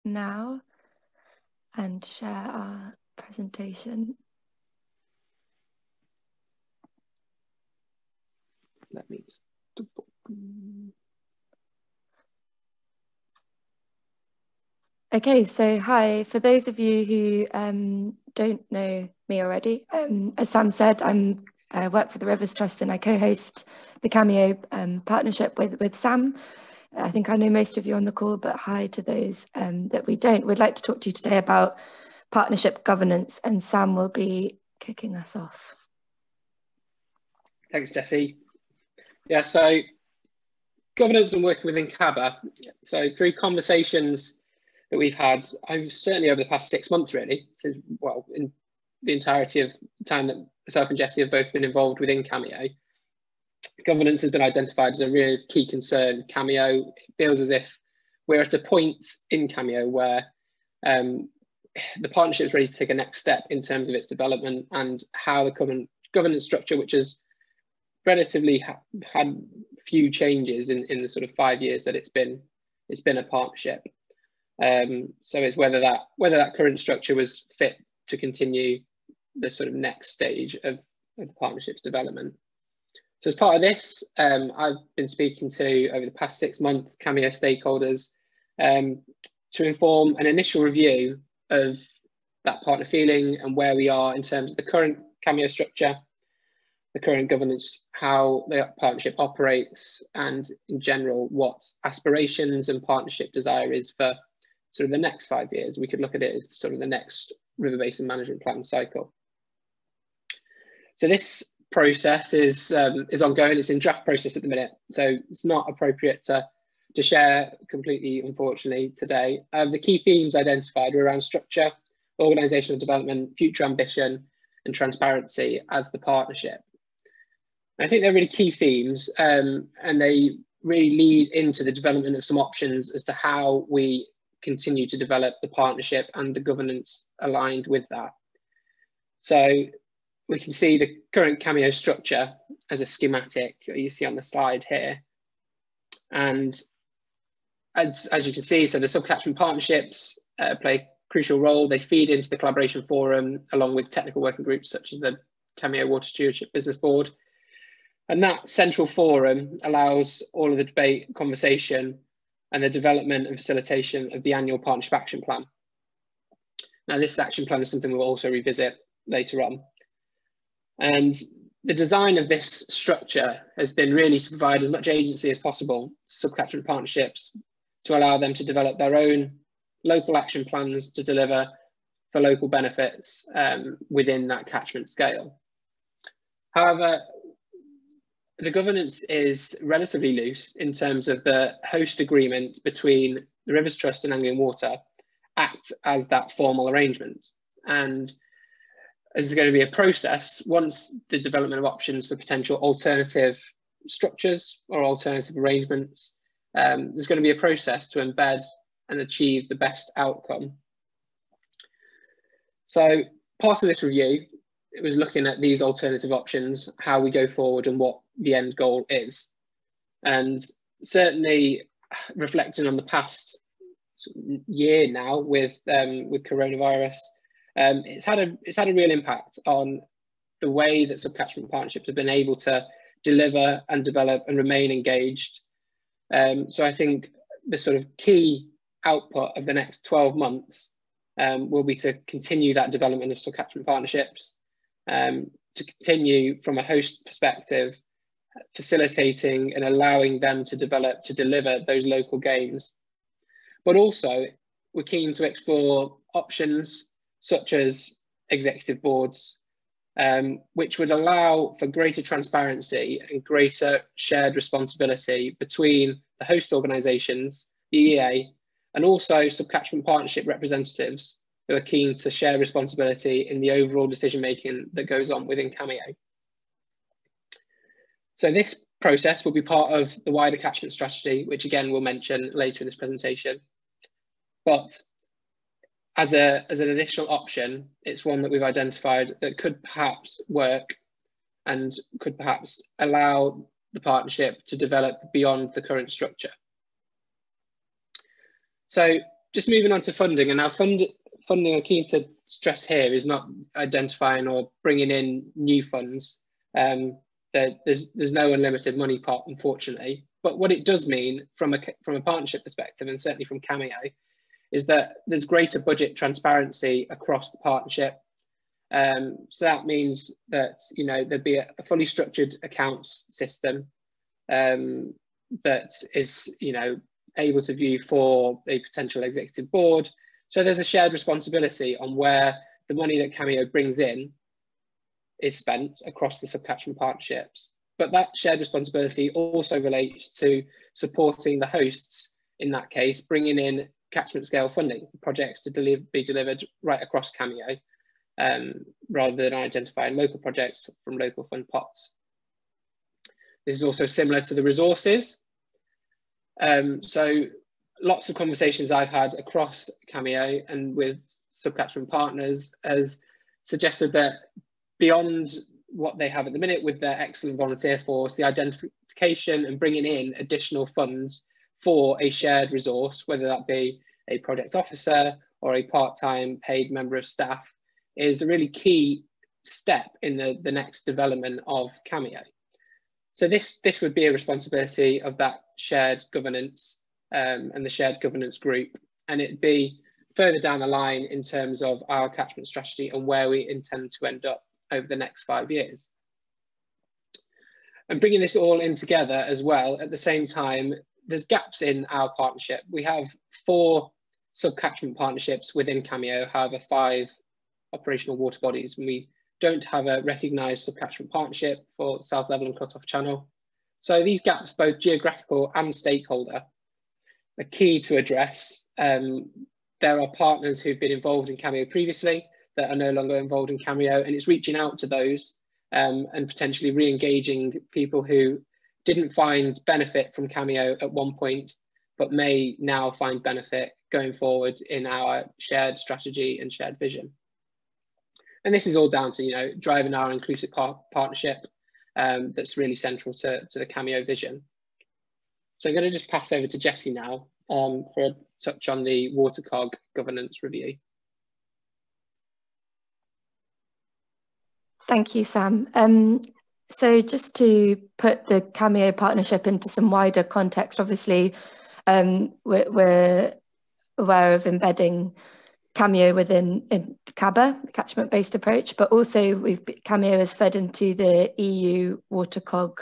now and share our presentation. Let me. Okay, so hi, for those of you who don't know me already, as Sam said, I work for the Rivers Trust and I co-host the CamEO partnership with Sam. I think I know most of you on the call, but hi to those that we don't. We'd like to talk to you today about partnership governance, and Sam will be kicking us off. Thanks, Jessie. Yeah, so governance and working within CABA. So through conversations that we've had, certainly over the past 6 months, really, since, well, in the entirety of the time that myself and Jessie have both been involved within CamEO, governance has been identified as a real key concern. CamEO feels as if we're at a point in CamEO where the partnership is ready to take a next step in terms of its development and how the current governance structure, which has relatively had few changes in the sort of 5 years that it's been a partnership. So it's whether that current structure was fit to continue the sort of next stage of the partnership's development. So as part of this, I've been speaking to, over the past 6 months, CamEO stakeholders to inform an initial review of that partner feeling and where we are in terms of the current CamEO structure, the current governance, how the partnership operates, and in general, what aspirations and partnership desire is for sort of the next 5 years. We could look at it as sort of the next river basin management plan cycle. So this process is ongoing. It's in draft process at the minute, so it's not appropriate to share completely, unfortunately, today. The key themes identified were around structure, organisational development, future ambition, and transparency as the partnership. I think they're really key themes, and they really lead into the development of some options as to how we continue to develop the partnership and the governance aligned with that. So we can see the current CamEO structure as a schematic you see on the slide here. And as you can see, so the sub-catchment partnerships play a crucial role. They feed into the collaboration forum along with technical working groups such as the CamEO Water Stewardship Business Board. And that central forum allows all of the debate, conversation, and the development and facilitation of the annual partnership action plan. Now, this action plan is something we'll also revisit later on. And the design of this structure has been really to provide as much agency as possible to sub-catchment partnerships to allow them to develop their own local action plans to deliver for local benefits within that catchment scale. However, the governance is relatively loose in terms of the host agreement between the Rivers Trust and Anglian Water act as that formal arrangement. And there's going to be a process once the development of options for potential alternative structures or alternative arrangements. There's going to be a process to embed and achieve the best outcome. So part of this review, it was looking at these alternative options, how we go forward and what the end goal is. And certainly reflecting on the past year now with coronavirus, it's had a real impact on the way that sub-catchment partnerships have been able to deliver and develop and remain engaged. So I think the sort of key output of the next 12 months will be to continue that development of sub-catchment partnerships, to continue from a host perspective, facilitating and allowing them to develop, to deliver those local gains. But also, we're keen to explore options such as executive boards, which would allow for greater transparency and greater shared responsibility between the host organisations, the EA, and also sub-catchment partnership representatives who are keen to share responsibility in the overall decision-making that goes on within CamEO. So this process will be part of the wider catchment strategy, which again we'll mention later in this presentation. But as an additional option, it's one that we've identified that could perhaps work and could perhaps allow the partnership to develop beyond the current structure. So just moving on to funding, and now funding, I'm keen to stress here, is not identifying or bringing in new funds. There's no unlimited money pot, unfortunately. But what it does mean from a partnership perspective, and certainly from CamEO, is that there's greater budget transparency across the partnership. So that means that, you know, there'd be a fully structured accounts system that is, you know, able to view for a potential executive board. So there's a shared responsibility on where the money that CamEO brings in is spent across the subcatchment partnerships. But that shared responsibility also relates to supporting the hosts, in that case, bringing in catchment scale funding for projects to be delivered right across CamEO, rather than identifying local projects from local fund pots. This is also similar to the resources. So lots of conversations I've had across CamEO and with subcatchment partners has suggested that beyond what they have at the minute with their excellent volunteer force, the identification and bringing in additional funds for a shared resource, whether that be a project officer or a part-time paid member of staff, is a really key step in the next development of CamEO. So this would be a responsibility of that shared governance and the shared governance group, and it'd be further down the line in terms of our catchment strategy and where we intend to end up over the next 5 years. And bringing this all in together as well, at the same time, there's gaps in our partnership. We have 4 subcatchment partnerships within CamEO, however 5 operational water bodies, and we don't have a recognised subcatchment partnership for South Level Cut-off Channel. So these gaps, both geographical and stakeholder, are key to address. There are partners who've been involved in CamEO previously that are no longer involved in CamEO, and it's reaching out to those and potentially re-engaging people who didn't find benefit from CamEO at one point, but may now find benefit going forward in our shared strategy and shared vision. And this is all down to, you know, driving our inclusive partnership that's really central to the CamEO vision. So I'm going to just pass over to Jessie now for a touch on the WaterCo governance review. Thank you, Sam. So just to put the CamEO partnership into some wider context, obviously we're aware of embedding CamEO within CABA, the catchment-based approach, but also CamEO has fed into the EU WaterCo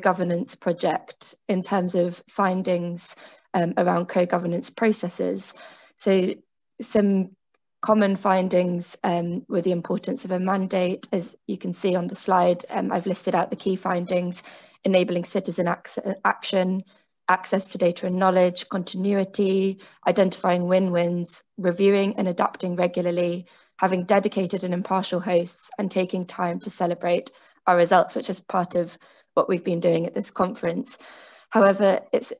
governance project in terms of findings around co-governance processes. So some common findings were the importance of a mandate, as you can see on the slide. I've listed out the key findings: enabling citizen action, access to data and knowledge, continuity, identifying win-wins, reviewing and adapting regularly, having dedicated and impartial hosts, and taking time to celebrate our results, which is part of what we've been doing at this conference. However, it's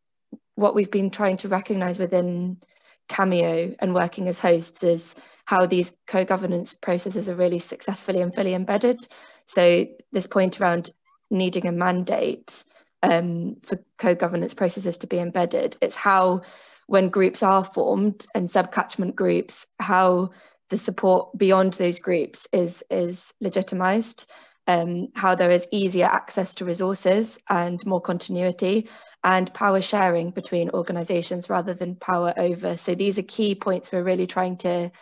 what we've been trying to recognise within CamEO and working as hosts is how these co-governance processes are really successfully and fully embedded. So this point around needing a mandate for co-governance processes to be embedded, it's how when groups are formed and sub-catchment groups, how the support beyond those groups is legitimised, how there is easier access to resources and more continuity, and power sharing between organisations rather than power over. So these are key points we're really trying to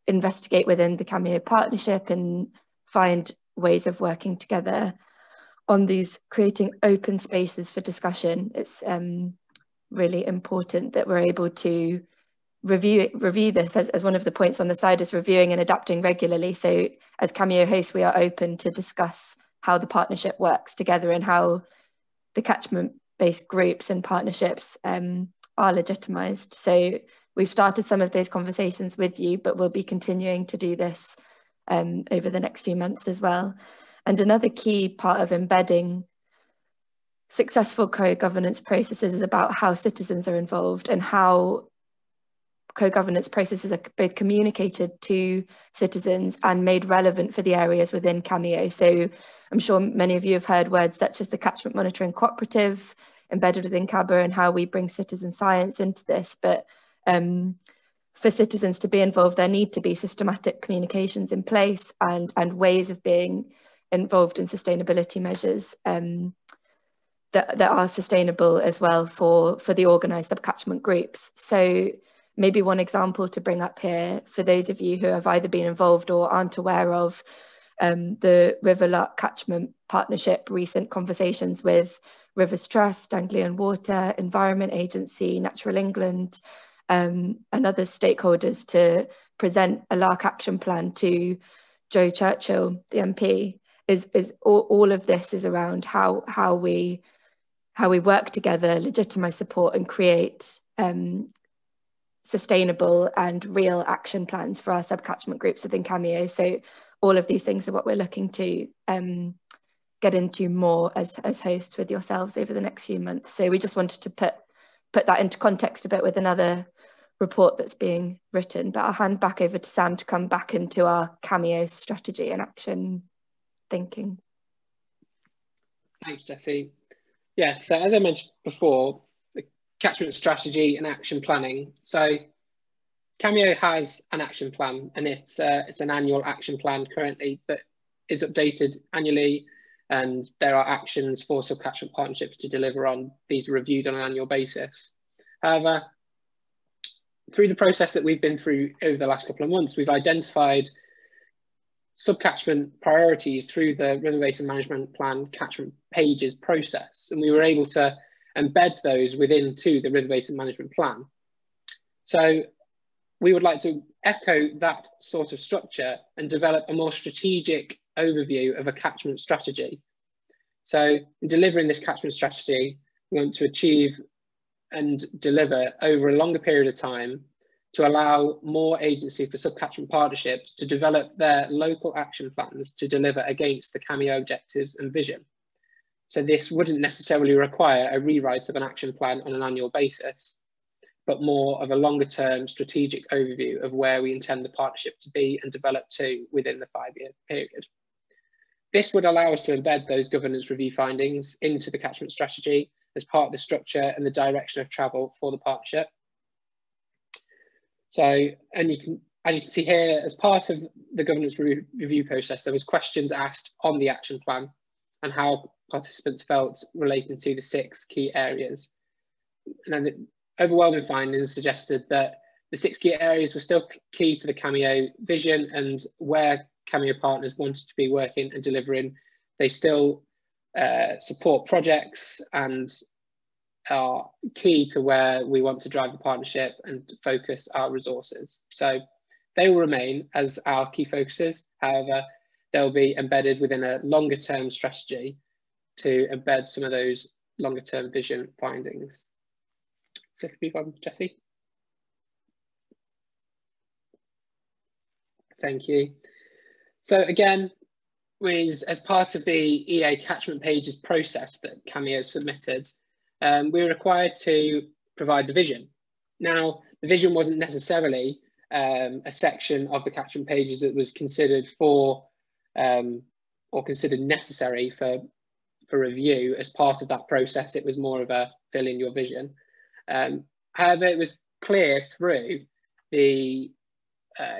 investigate within the CamEO partnership and find ways of working together on these, creating open spaces for discussion. It's really important that we're able to review this, as one of the points on the side is reviewing and adapting regularly. So as CamEO hosts, we are open to discuss how the partnership works together and how the catchment-based groups and partnerships are legitimised. So we've started some of those conversations with you, but we'll be continuing to do this over the next few months as well. And another key part of embedding successful co-governance processes is about how citizens are involved and how co-governance processes are both communicated to citizens and made relevant for the areas within CamEO. So I'm sure many of you have heard words such as the Catchment Monitoring Cooperative embedded within CABA and how we bring citizen science into this. But for citizens to be involved, there need to be systematic communications in place and ways of being involved in sustainability measures that are sustainable as well for the organised subcatchment groups. So maybe one example to bring up here for those of you who have either been involved or aren't aware of the River Lark Catchment Partnership recent conversations with Rivers Trust, Anglian Water, Environment Agency, Natural England, and other stakeholders to present a Lark Action Plan to Joe Churchill, the MP. Is all of this is around how we work together, legitimise support, and create sustainable and real action plans for our subcatchment groups within CamEO. So all of these things are what we're looking to get into more as hosts with yourselves over the next few months. So we just wanted to put that into context a bit with another report that's being written. But I'll hand back over to Sam to come back into our CamEO strategy and action thinking. Thanks, Jessie. Yeah, so as I mentioned before, the catchment strategy and action planning. So CamEO has an action plan, and it's an annual action plan currently that is updated annually, and there are actions for subcatchment partnerships to deliver on. These are reviewed on an annual basis. However, through the process that we've been through over the last couple of months, we've identified subcatchment priorities through the River Basin Management Plan catchment pages process, and we were able to embed those within the River Basin Management Plan. So we would like to echo that sort of structure and develop a more strategic overview of a catchment strategy. So in delivering this catchment strategy, we want to achieve and deliver over a longer period of time to allow more agency for subcatchment partnerships to develop their local action plans to deliver against the CamEO objectives and vision. So this wouldn't necessarily require a rewrite of an action plan on an annual basis, but more of a longer term strategic overview of where we intend the partnership to be and develop to within the 5-year period. This would allow us to embed those governance review findings into the catchment strategy as part of the structure and the direction of travel for the partnership. So, and as you can see here, as part of the governance review process, there was questions asked on the action plan and how participants felt relating to the 6 key areas. And the overwhelming findings suggested that the 6 key areas were still key to the CamEO vision, and where CamEO partners wanted to be working and delivering, they still support projects and are key to where we want to drive the partnership and focus our resources. So they will remain as our key focuses. However, they'll be embedded within a longer term strategy to embed some of those longer term vision findings. So if you move on, Jessie. Thank you. So again, as part of the EA catchment pages process that CamEO submitted, we were required to provide the vision. Now, the vision wasn't necessarily a section of the catchment pages that was considered for or considered necessary for review as part of that process. It was more of a fill in your vision. However, it was clear through the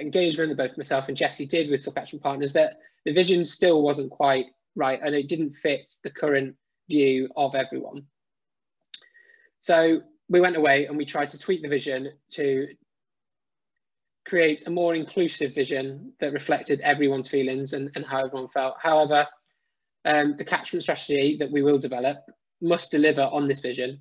engagement that both myself and Jessie did with subcatchment partners that the vision still wasn't quite right, and it didn't fit the current view of everyone. So we went away and we tried to tweak the vision to create a more inclusive vision that reflected everyone's feelings and how everyone felt. However, the catchment strategy that we will develop must deliver on this vision.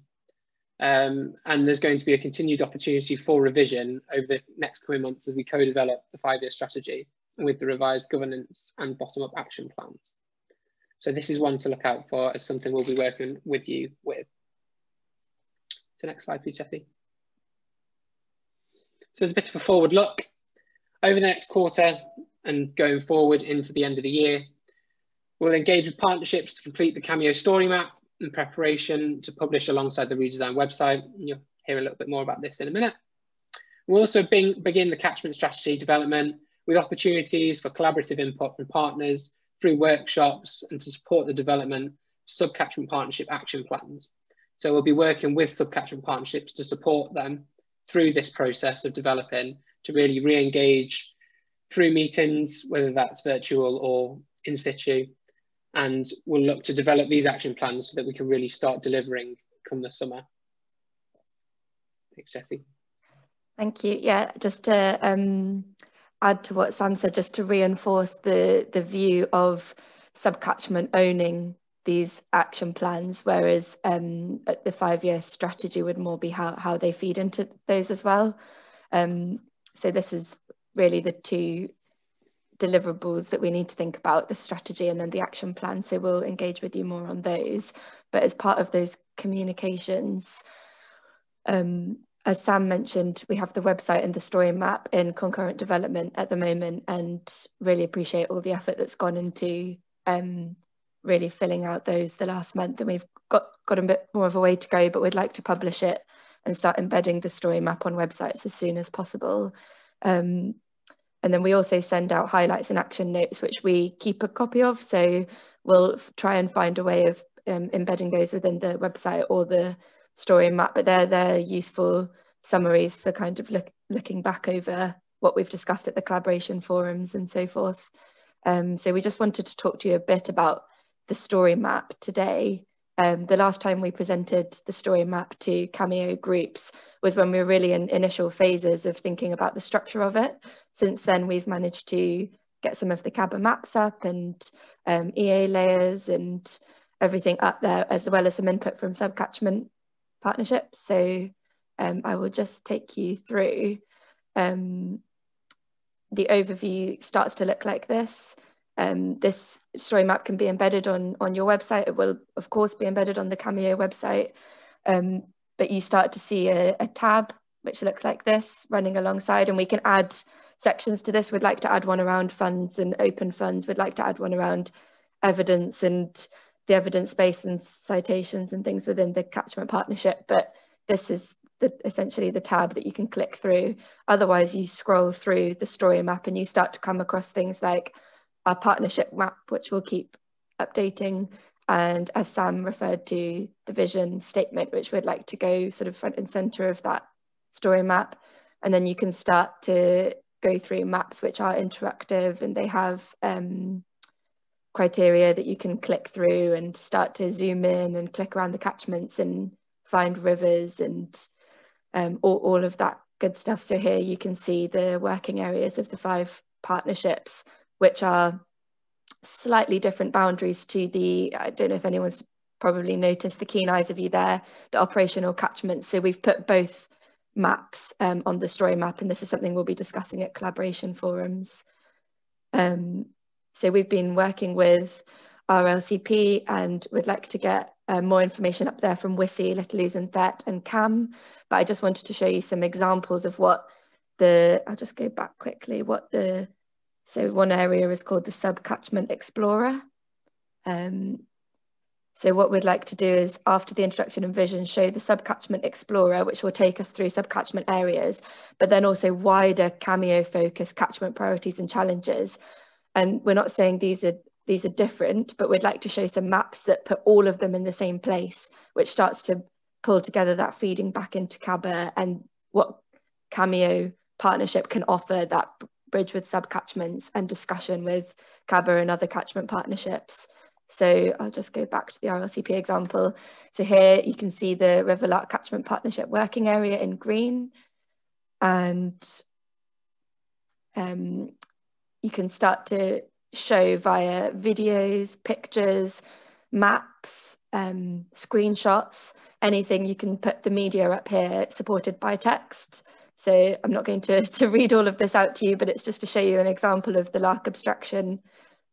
And there's going to be a continued opportunity for revision over the next coming months as we co-develop the 5-year strategy with the revised governance and bottom-up action plans. So this is one to look out for as something we'll be working with you with. So next slide, please, Jessie. So there's a bit of a forward look. Over the next quarter and going forward into the end of the year, we'll engage with partnerships to complete the CamEO story map in preparation to publish alongside the redesign website. You'll hear a little bit more about this in a minute. We'll also begin the catchment strategy development with opportunities for collaborative input from partners through workshops and to support the development of subcatchment partnership action plans. So we'll be working with subcatchment partnerships to support them through this process of developing to really re-engage through meetings, whether that's virtual or in situ, and we'll look to develop these action plans so that we can really start delivering come the summer. Thanks, Jessie. Thank you. Yeah, just to add to what Sam said, just to reinforce the view of subcatchment owning these action plans, whereas the 5-year strategy would more be how they feed into those as well. So this is really the two deliverables that we need to think about, the strategy and then the action plan. So we'll engage with you more on those. But as part of those communications, as Sam mentioned, we have the website and the story map in concurrent development at the moment, and really appreciate all the effort that's gone into really filling out those the last month. And we've got a bit more of a way to go, but we'd like to publish it and start embedding the story map on websites as soon as possible. And then we also send out highlights and action notes, which we keep a copy of. So we'll try and find a way of embedding those within the website or the story map, but they're useful summaries for kind of looking back over what we've discussed at the collaboration forums and so forth. So we just wanted to talk to you a bit about the story map today. The last time we presented the story map to CamEO groups was when we were really in initial phases of thinking about the structure of it. Since then, we've managed to get some of the CABA maps up and EA layers and everything up there, as well as some input from subcatchment partnerships. So I will just take you through. The overview starts to look like this. This story map can be embedded on your website. It will, of course, be embedded on the CamEO website, but you start to see a tab which looks like this running alongside, and we can add sections to this. We'd like to add one around funds and open funds. We'd like to add one around evidence and the evidence base and citations and things within the catchment partnership, but this is essentially the tab that you can click through. Otherwise, you scroll through the story map and you start to come across things like our partnership map, which we'll keep updating. And as Sam referred to, the vision statement, which we'd like to go sort of front and center of that story map. And then you can start to go through maps which are interactive, and they have criteria that you can click through and start to zoom in and click around the catchments and find rivers and all of that good stuff. So here you can see the working areas of the 5 partnerships, which are slightly different boundaries to the, I don't know if anyone's probably noticed the keen eyes of you there, the operational catchments. So we've put both maps on the story map, and this is something we'll be discussing at collaboration forums. So we've been working with our LCP, and we'd like to get more information up there from WISI, Little and Thet and CAM. But I just wanted to show you some examples of what I'll just go back quickly, so one area is called the Subcatchment Explorer. So what we'd like to do is, after the introduction and vision, show the Subcatchment Explorer, which will take us through subcatchment areas, but then also wider CamEO focused catchment priorities and challenges. And we're not saying these are different, but we'd like to show some maps that put all of them in the same place, which starts to pull together that feeding back into CABA and what CamEO partnership can offer, that bridge with subcatchments and discussion with CABA and other catchment partnerships. So I'll just go back to the RLCP example. So here you can see the Riverlark Catchment Partnership working area in green, and you can start to show via videos, pictures, maps, screenshots, anything. You can put the media up here supported by text. So I'm not going to read all of this out to you, but it's just to show you an example of the Lark abstraction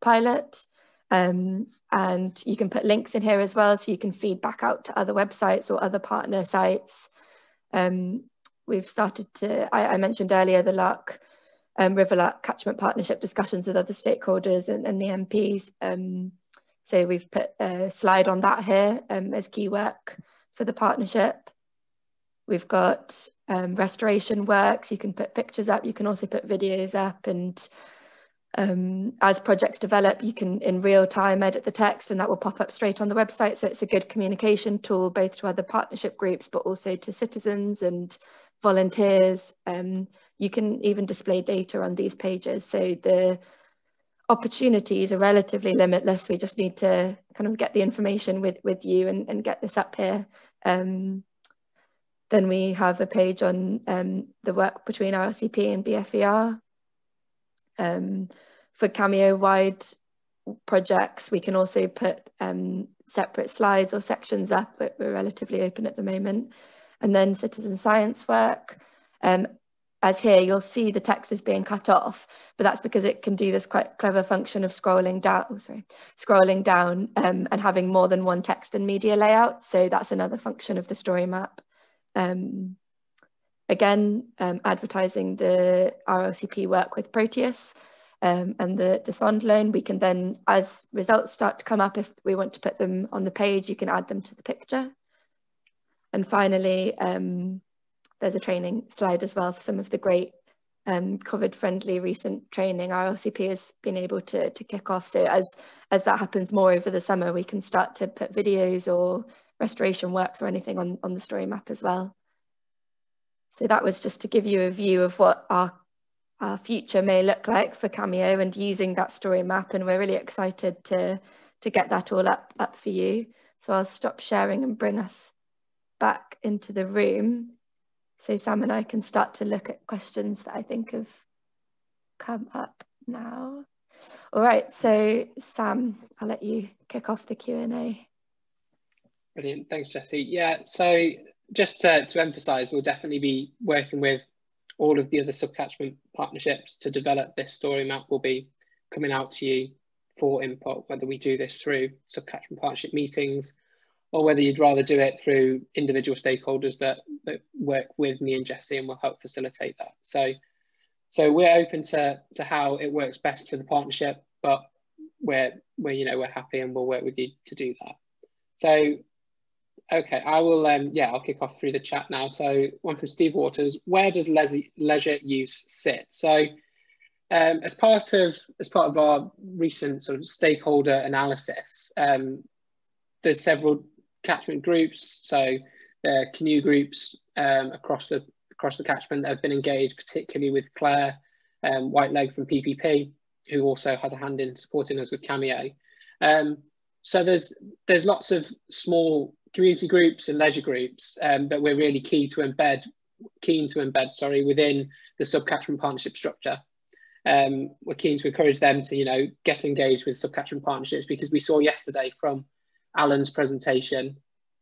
pilot. And you can put links in here as well, so you can feed back out to other websites or other partner sites. We've started to, I mentioned earlier, the Lark Riverlark Catchment Partnership discussions with other stakeholders and the MPs. So we've put a slide on that here as key work for the partnership. We've got restoration works. You can put pictures up, you can also put videos up, and as projects develop, you can in real time edit the text, and that will pop up straight on the website. So it's a good communication tool, both to other partnership groups, but also to citizens and volunteers. You can even display data on these pages. So the opportunities are relatively limitless. We just need to kind of get the information with you and get this up here. Then we have a page on the work between RLCP and BFER. For CamEO-wide projects, we can also put separate slides or sections up. We're relatively open at the moment. And then citizen science work. As here, you'll see the text is being cut off, but that's because it can do this quite clever function of scrolling down and having more than one text and media layout. So that's another function of the story map. Again, advertising the RLCP work with Proteus and the Sondloan, we can then, as results start to come up, if we want to put them on the page, you can add them to the picture. And finally, there's a training slide as well for some of the great COVID-friendly recent training RLCP has been able to kick off. So as that happens more over the summer, we can start to put videos or restoration works or anything on the story map as well. So that was just to give you a view of what our future may look like for CamEO and using that story map. And we're really excited to get that all up for you. So I'll stop sharing and bring us back into the room. So Sam and I can start to look at questions that I think have come up now. All right, so Sam, I'll let you kick off the Q&A. Brilliant, thanks Jessie. Yeah, so just to emphasise, we'll definitely be working with all of the other subcatchment partnerships to develop this story map. Will be coming out to you for input, whether we do this through subcatchment partnership meetings or whether you'd rather do it through individual stakeholders that work with me and Jessie and will help facilitate that. So we're open to how it works best for the partnership, but we're happy and we'll work with you to do that. So okay, I will I'll kick off through the chat now. So one from Steve Waters: where does leisure use sit? So as part of our recent sort of stakeholder analysis, there's several catchment groups, so there are CamEO groups across the catchment that have been engaged, particularly with Claire Whiteleg from PPP, who also has a hand in supporting us with CamEO. So there's lots of small community groups and leisure groups that we're really keen to embed within the subcatchment partnership structure. We're keen to encourage them to get engaged with subcatchment partnerships, because we saw yesterday from Alan's presentation,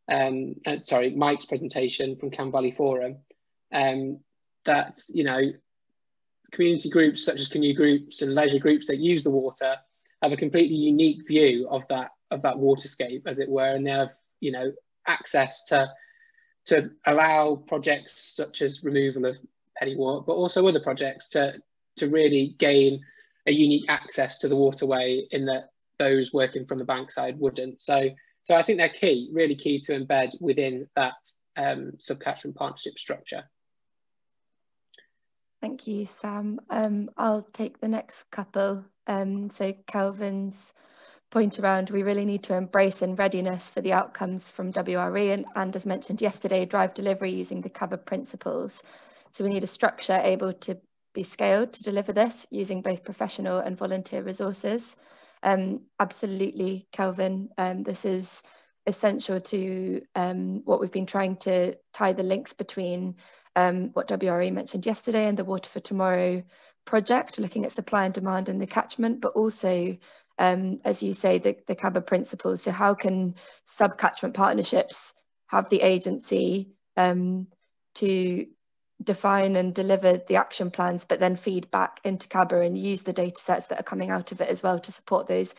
Mike's presentation from Cam Valley Forum, that community groups such as CamEO groups and leisure groups that use the water have a completely unique view of that waterscape, as it were, and they have access to allow projects such as removal of pennywort, but also other projects to really gain a unique access to the waterway in that those working from the bankside wouldn't. So I think they're really key to embed within that subcatchment partnership structure. Thank you, Sam. I'll take the next couple. So Kelvin's point around, we really need to embrace in readiness for the outcomes from WRE and as mentioned yesterday, drive delivery using the CABA principles. So we need a structure able to be scaled to deliver this using both professional and volunteer resources. Absolutely, Kelvin. This is essential to what we've been trying to tie the links between what WRE mentioned yesterday and the Water for Tomorrow project, looking at supply and demand in the catchment, but also, as you say, the CABA principles. So how can sub-catchment partnerships have the agency to define and deliver the action plans, but then feed back into CABA and use the data sets that are coming out of it as well to support those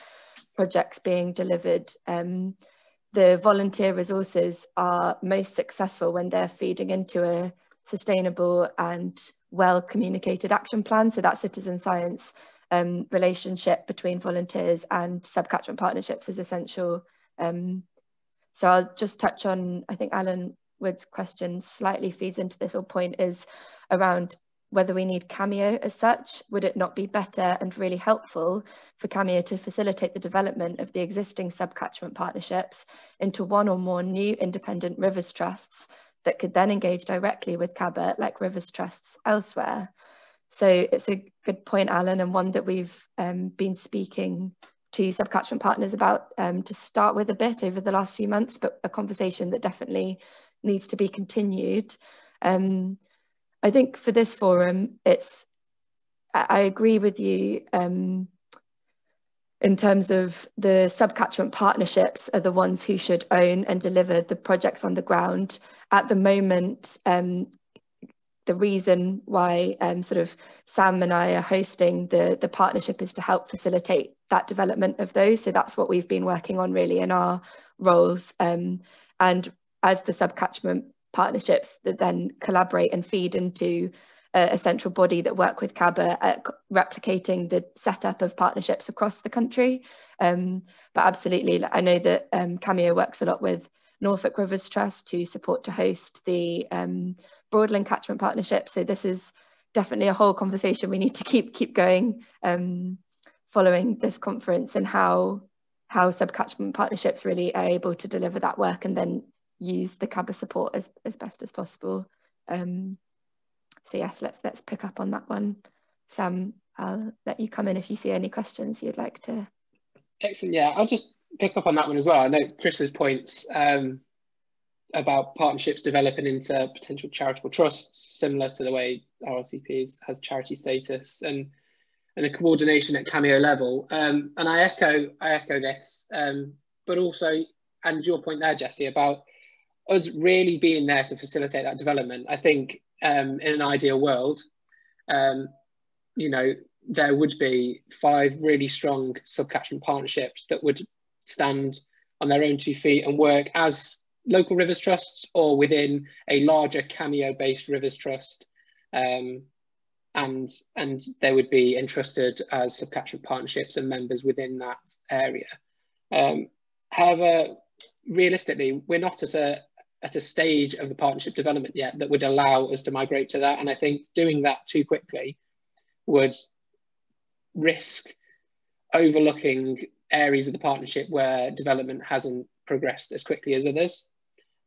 projects being delivered. The volunteer resources are most successful when they're feeding into a sustainable and well communicated action plan. So that citizen science relationship between volunteers and sub-catchment partnerships is essential. So I'll just touch on, I think Alan Wood's question slightly feeds into this, or point is around whether we need CamEO as such. Would it not be better and really helpful for CamEO to facilitate the development of the existing sub-catchment partnerships into one or more new independent rivers trusts that could then engage directly with CABA, like rivers trusts elsewhere. So it's a good point, Alan, and one that we've been speaking to subcatchment partners about to start with a bit over the last few months, but a conversation that definitely needs to be continued. I think for this forum, I agree with you in terms of the subcatchment partnerships are the ones who should own and deliver the projects on the ground. At the moment, the reason why sort of Sam and I are hosting the partnership is to help facilitate that development of those. So that's what we've been working on really in our roles. And as the subcatchment partnerships that then collaborate and feed into a central body that work with CABA at replicating the setup of partnerships across the country. But absolutely, I know that CamEO works a lot with Norfolk Rivers Trust to support to host the Broadland Catchment Partnership. So this is definitely a whole conversation we need to keep going following this conference, and how subcatchment partnerships really are able to deliver that work and then use the CABA support as best as possible. So yes, let's pick up on that one. Sam, I'll let you come in if you see any questions you'd like to. Excellent. Yeah, I'll just pick up on that one as well. I know Chris's points about partnerships developing into potential charitable trusts, similar to the way RLCP has charity status, and the coordination at CamEO level. And I echo this, but also, and your point there, Jessie, about us really being there to facilitate that development. I think in an ideal world, you know, there would be 5 really strong subcatchment partnerships that would stand on their own 2 feet and work as local rivers trusts or within a larger CamEO-based rivers trust, and they would be entrusted as subcatchment partnerships and members within that area. However, realistically, we're not at a stage of the partnership development yet that would allow us to migrate to that. And I think doing that too quickly would risk overlooking areas of the partnership where development hasn't progressed as quickly as others.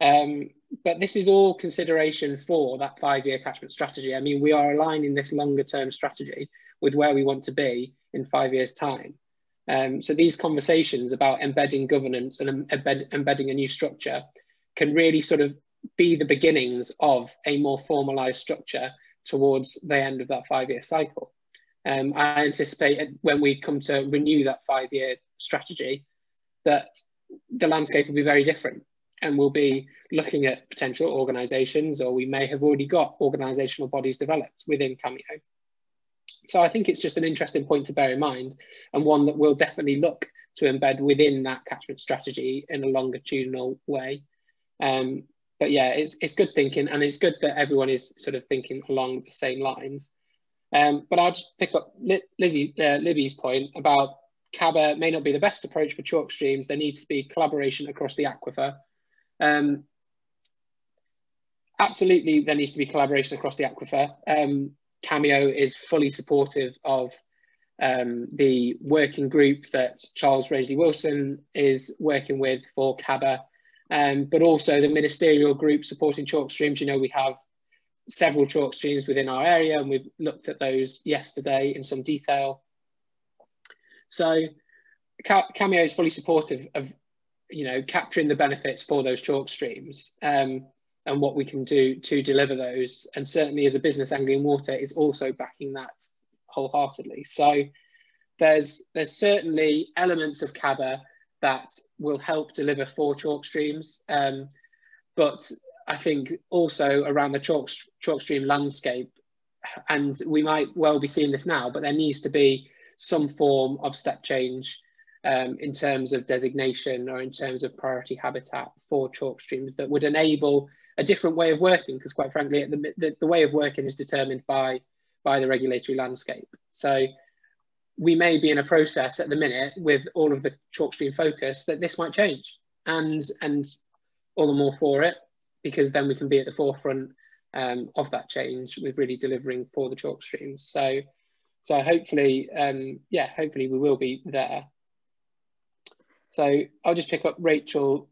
But this is all consideration for that 5-year catchment strategy. I mean, we are aligning this longer term strategy with where we want to be in 5 years' time. So these conversations about embedding governance and embedding a new structure can really sort of be the beginnings of a more formalized structure towards the end of that 5-year cycle. I anticipate when we come to renew that 5-year strategy that the landscape will be very different, and we'll be looking at potential organisations, or we may have already got organisational bodies developed within CamEO. So I think it's just an interesting point to bear in mind, and one that we'll definitely look to embed within that catchment strategy in a longitudinal way. But yeah, it's good thinking, and it's good that everyone is sort of thinking along the same lines. But I'll just pick up Libby's point about CABA may not be the best approach for chalk streams. There needs to be collaboration across the aquifer. Absolutely, there needs to be collaboration across the aquifer. CamEO is fully supportive of the working group that Charles Raisley Wilson is working with for CABA, but also the ministerial group supporting chalk streams. You know, we have several chalk streams within our area, and we've looked at those yesterday in some detail. So CamEO is fully supportive of, you know, capturing the benefits for those chalk streams, and what we can do to deliver those. And certainly as a business, Anglian Water is also backing that wholeheartedly. So there's certainly elements of CABA that will help deliver for chalk streams, but I think also around the chalk stream landscape, and we might well be seeing this now, but there needs to be some form of step change in terms of designation or in terms of priority habitat for chalk streams that would enable a different way of working, because quite frankly, the way of working is determined by the regulatory landscape. So we may be in a process at the minute with all of the chalk stream focus that this might change, and all the more for it, because then we can be at the forefront of that change with really delivering for the chalk streams. So hopefully, hopefully we will be there. So I'll just pick up Rachel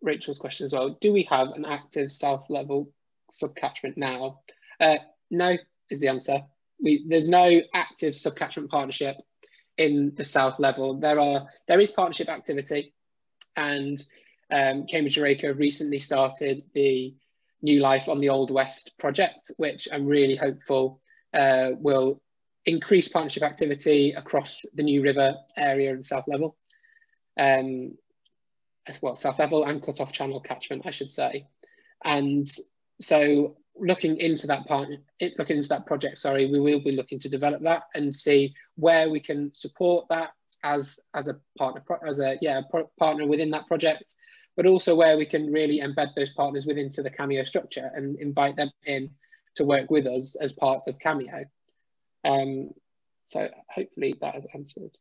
Rachel's question as well. Do we have an active south level subcatchment now? No is the answer. There's no active subcatchment partnership in the south level. There is partnership activity, and Cambridge WaterCo recently started the New Life on the Old West project, which I'm really hopeful will increase partnership activity across the New River area of the south level. Well, south level and cut-off channel catchment, I should say. And so looking into that project, sorry, we will be looking to develop that and see where we can support that as a partner, partner within that project, but also where we can really embed those partners within the CamEO structure and invite them in to work with us as part of CamEO. So hopefully that has answered.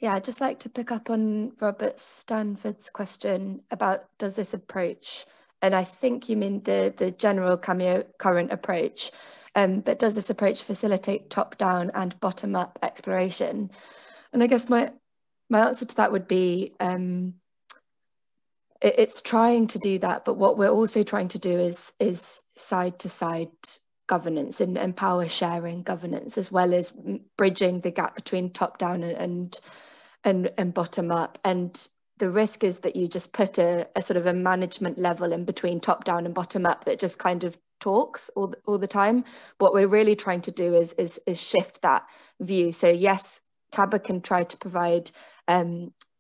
Yeah, I'd just like to pick up on Robert Stanford's question about does this approach, and I think you mean the general CamEO current approach, but does this approach facilitate top-down and bottom-up exploration? And I guess my answer to that would be it's trying to do that, but what we're also trying to do is side-to-side governance and power sharing governance, as well as bridging the gap between top-down and bottom-up. And the risk is that you just put a sort of a management level in between top-down and bottom-up that just kind of talks all the time. What we're really trying to do is shift that view. So yes, CABA can try to provide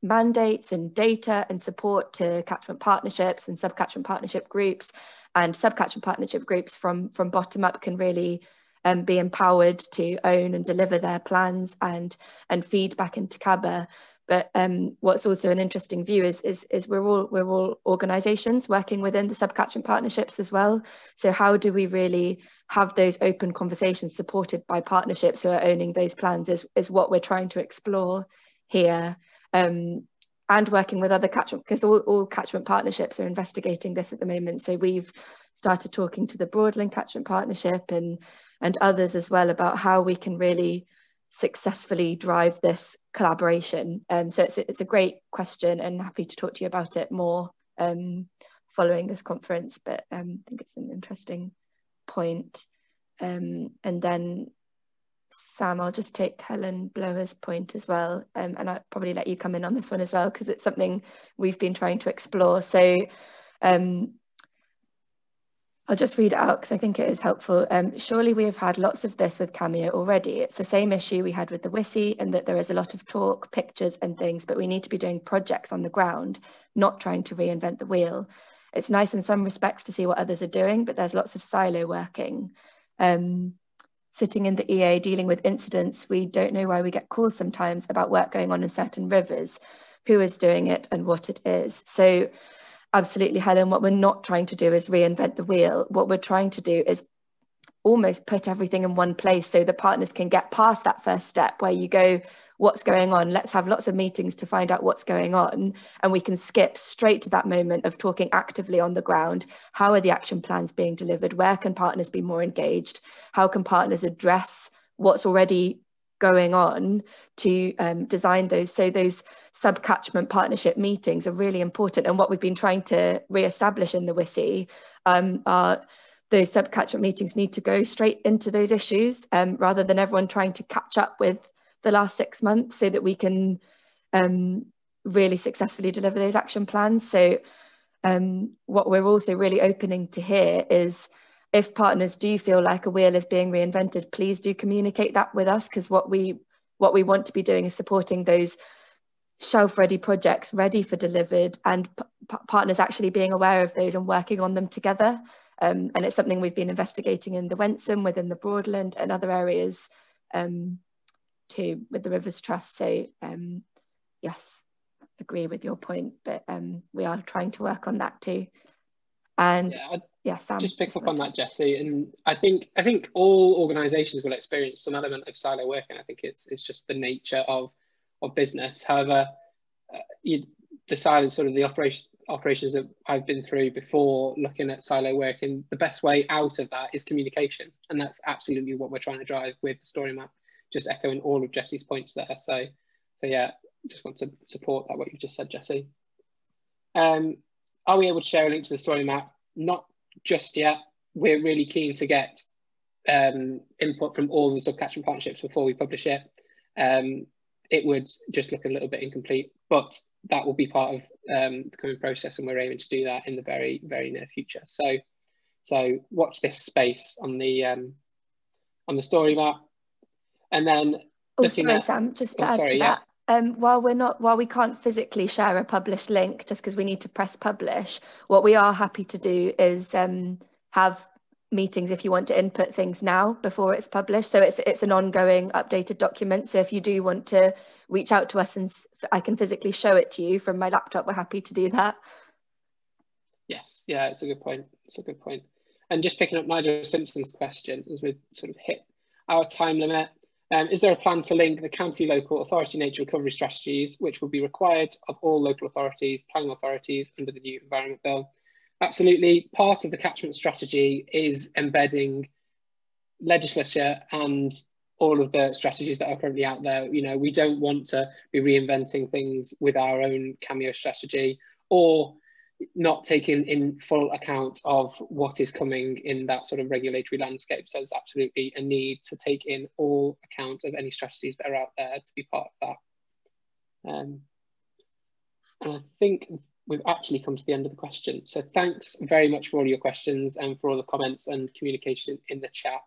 mandates and data and support to catchment partnerships and sub-catchment partnership groups, and sub-catchment partnership groups from bottom up can really be empowered to own and deliver their plans and feed back into CABA. But what's also an interesting view is we're all organisations working within the sub-catchment partnerships as well. So how do we really have those open conversations supported by partnerships who are owning those plans is what we're trying to explore here. And working with other catchment, because all catchment partnerships are investigating this at the moment. So we've started talking to the Broadland Catchment Partnership and others as well about how we can really successfully drive this collaboration. So it's a great question, and happy to talk to you about it more following this conference, but I think it's an interesting point. And then Sam, I'll just take Helen Blower's point as well, and I'll probably let you come in on this one as well, because it's something we've been trying to explore. So I'll just read it out because I think it is helpful. Surely we have had lots of this with CamEO already. It's the same issue we had with the WISI, and that there is a lot of talk, pictures and things, but we need to be doing projects on the ground, not trying to reinvent the wheel. It's nice in some respects to see what others are doing, but there's lots of silo working. Sitting in the EA dealing with incidents, we don't know why we get calls sometimes about work going on in certain rivers, who is doing it and what it is. So absolutely, Helen, what we're not trying to do is reinvent the wheel. What we're trying to do is almost put everything in one place so the partners can get past that first step where you go, what's going on? Let's have lots of meetings to find out what's going on. And we can skip straight to that moment of talking actively on the ground. How are the action plans being delivered? Where can partners be more engaged? How can partners address what's already going on to design those? So those sub-catchment partnership meetings are really important. And what we've been trying to re-establish in the WISI are those sub-catchment meetings need to go straight into those issues rather than everyone trying to catch up with the last 6 months, so that we can really successfully deliver those action plans. So what we're also really opening to hear is if partners do feel like a wheel is being reinvented, please do communicate that with us, because what we want to be doing is supporting those shelf-ready projects ready for delivered, and partners actually being aware of those and working on them together. And it's something we've been investigating in the Wensum, within the Broadland and other areas too, with the Rivers Trust. So yes, agree with your point, but we are trying to work on that too. And yeah, Sam, just pick up on that, Jessie. And I think all organisations will experience some element of silo work, and I think it's just the nature of business. However, you decided sort of the operations that I've been through before, looking at silo work, and the best way out of that is communication, and that's absolutely what we're trying to drive with the story map. Just echoing all of Jessie's points there. So yeah, just want to support that, what you just said, Jessie. Are we able to share a link to the story map? Not just yet. We're really keen to get input from all the sub-catchment partnerships before we publish it. It would just look a little bit incomplete, but that will be part of the coming process, and we're aiming to do that in the very, very near future. So watch this space on the story map. And then sorry, Sam, just to add to that. While we can't physically share a published link just because we need to press publish, what we are happy to do is have meetings if you want to input things now before it's published. So it's an ongoing updated document. So if you do want to reach out to us and I can physically show it to you from my laptop, we're happy to do that. Yes, yeah, it's a good point. It's a good point. And just picking up Nigel Simpson's question as we sort of hit our time limit. Is there a plan to link the county local authority nature recovery strategies, which will be required of all local authorities, planning authorities under the new Environment Bill? Absolutely. Part of the catchment strategy is embedding legislature and all of the strategies that are currently out there. You know, we don't want to be reinventing things with our own CamEO strategy or not taking in full account of what is coming in that sort of regulatory landscape. So there's absolutely a need to take in all account of any strategies that are out there to be part of that. And I think we've actually come to the end of the question. So thanks very much for all your questions and for all the comments and communication in the chat.